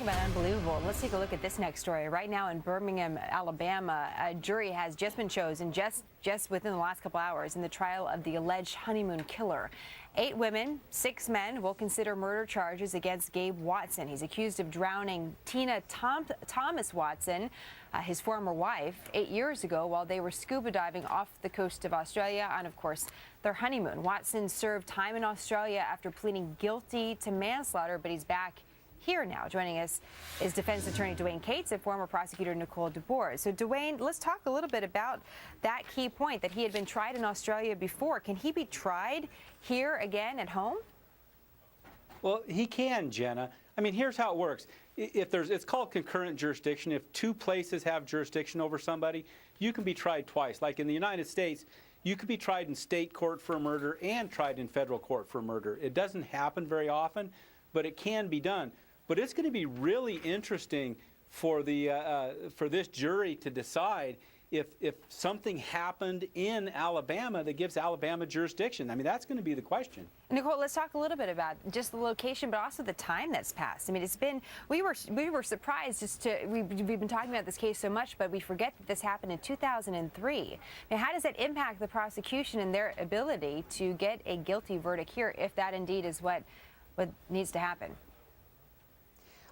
Talking about unbelievable, let's take a look at this next story. Right now in Birmingham, Alabama, a jury has just been chosen just within the last couple hours in the trial of the alleged honeymoon killer. 8 women, 6 men will consider murder charges against Gabe Watson. He's accused of drowning Tina Thomas Watson, his former wife, 8 years ago while they were scuba diving off the coast of Australia on, of course, their honeymoon. Watson served time in Australia after pleading guilty to manslaughter, but he's back here now. Joining us is defense attorney Dwane Cates and former prosecutor Nicole DeBoer. So Dwane, let's talk a little bit about that key point that he had been tried in Australia before. Can he be tried here again at home? Well, he can, Jenna. I mean, here's how it works. It's called concurrent jurisdiction. If 2 places have jurisdiction over somebody, you can be tried twice. Like in the United States, you could be tried in state court for a murder and tried in federal court for murder. It doesn't happen very often, but it can be done. But it's going to be really interesting for this jury to decide if something happened in Alabama that gives Alabama jurisdiction. I mean, that's going to be the question. Nicole, let's talk a little bit about just the location, but also the time that's passed. I mean, it's been, we were surprised we've been talking about this case so much, but we forget that this happened in 2003. I mean, how does that impact the prosecution and their ability to get a guilty verdict here, if that indeed is what needs to happen?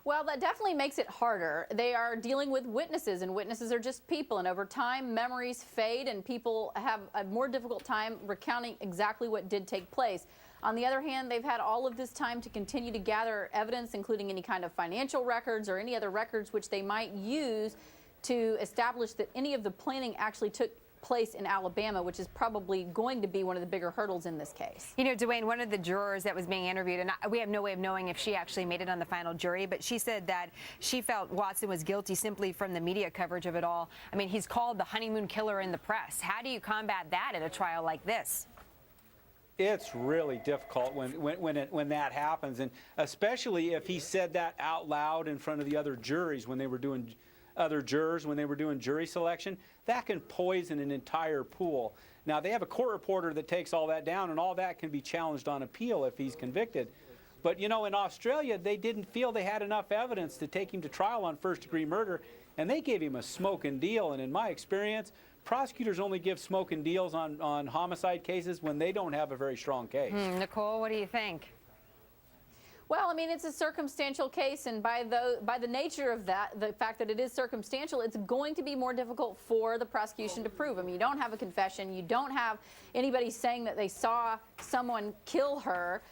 Well, that definitely makes it harder. They are dealing with witnesses, and witnesses are just people. And over time, memories fade, and people have a more difficult time recounting exactly what did take place. On the other hand, they've had all of this time to continue to gather evidence, including any kind of financial records or any other records which they might use to establish that any of the planning actually took place in Alabama, which is probably going to be one of the bigger hurdles in this case. You know, Dwane, one of the jurors that was being interviewed, and we have no way of knowing if she actually made it on the final jury, but she said that she felt Watson was guilty simply from the media coverage of it all. I mean, he's called the honeymoon killer in the press. How do you combat that at a trial like this? It's really difficult when that happens, and especially if he said that out loud in front of the other juries when they were doing jury selection. That can poison an entire pool. Now, they have a court reporter that takes all that down, and all that can be challenged on appeal if he's convicted. But, you know, in Australia, they didn't feel they had enough evidence to take him to trial on first-degree murder, and they gave him a smoking deal. And in my experience, prosecutors only give smoking deals on homicide cases when they don't have a very strong case. Nicole, what do you think? Well, I mean, it's a circumstantial case, and by the nature of that, the fact that it is circumstantial, it's going to be more difficult for the prosecution to prove. I mean, you don't have a confession, you don't have anybody saying that they saw someone kill her.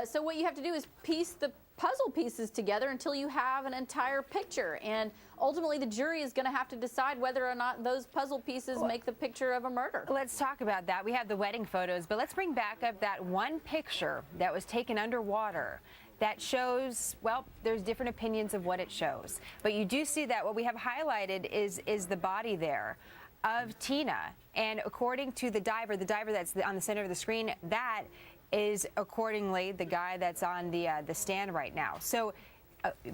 So what you have to do is piece the puzzle pieces together until you have an entire picture. And ultimately, the jury is going to have to decide whether or not those puzzle pieces make the picture of a murder. Let's talk about that. We have the wedding photos, but let's bring back up that one picture that was taken underwater that shows, well, there's different opinions of what it shows. But you do see that what we have highlighted is the body there of Tina. And according to the diver that's on the center of the screen, that is accordingly the guy that's on the stand right now. So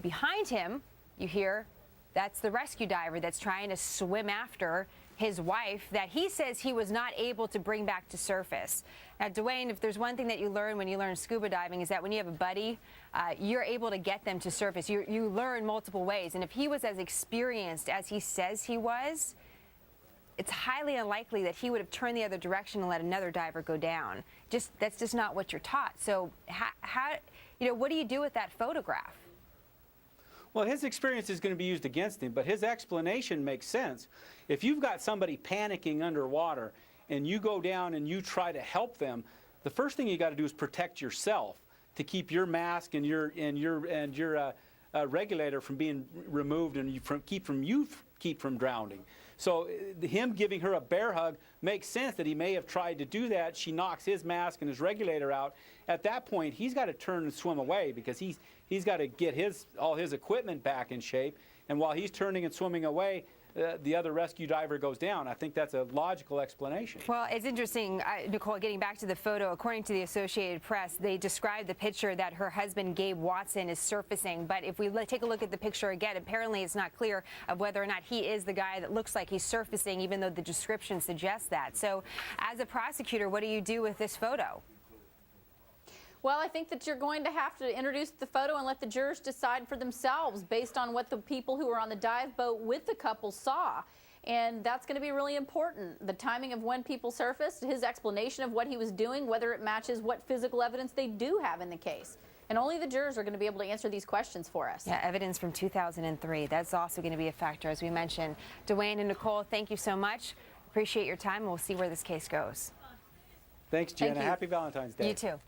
behind him, you hear, that's the rescue diver that's trying to swim after his wife that he says he was not able to bring back to surface. Now, Dwane, if there's one thing that you learn when you learn scuba diving is that when you have a buddy, you're able to get them to surface. You learn multiple ways. And if he was as experienced as he says he was, it's highly unlikely that he would have turned the other direction and let another diver go down. That's just not what you're taught. So what do you do with that photograph? Well, his experience is going to be used against him, but his explanation makes sense. If you've got somebody panicking underwater and you go down and you try to help them, the first thing you got to do is protect yourself to keep your mask and your regulator from being removed and keep from drowning. So him giving her a bear hug makes sense that he may have tried to do that. She knocks his mask and his regulator out. At that point, he's got to turn and swim away because he's got to get all his equipment back in shape. And while he's turning and swimming away, the other rescue diver goes down. I think that's a logical explanation. Well, it's interesting, Nicole, getting back to the photo, according to the Associated Press, they described the picture that her husband, Gabe Watson, is surfacing. But if we take a look at the picture again, apparently it's not clear of whether or not he is the guy that looks like he's surfacing, even though the description suggests that. So as a prosecutor, what do you do with this photo? Well, I think that you're going to have to introduce the photo and let the jurors decide for themselves based on what the people who were on the dive boat with the couple saw. And that's going to be really important. The timing of when people surfaced, his explanation of what he was doing, whether it matches what physical evidence they do have in the case. And only the jurors are going to be able to answer these questions for us. Yeah, evidence from 2003. That's also going to be a factor, as we mentioned. Dwane and Nicole, thank you so much. Appreciate your time, and we'll see where this case goes. Thanks, Jenna. Thank you. Happy Valentine's Day. You too.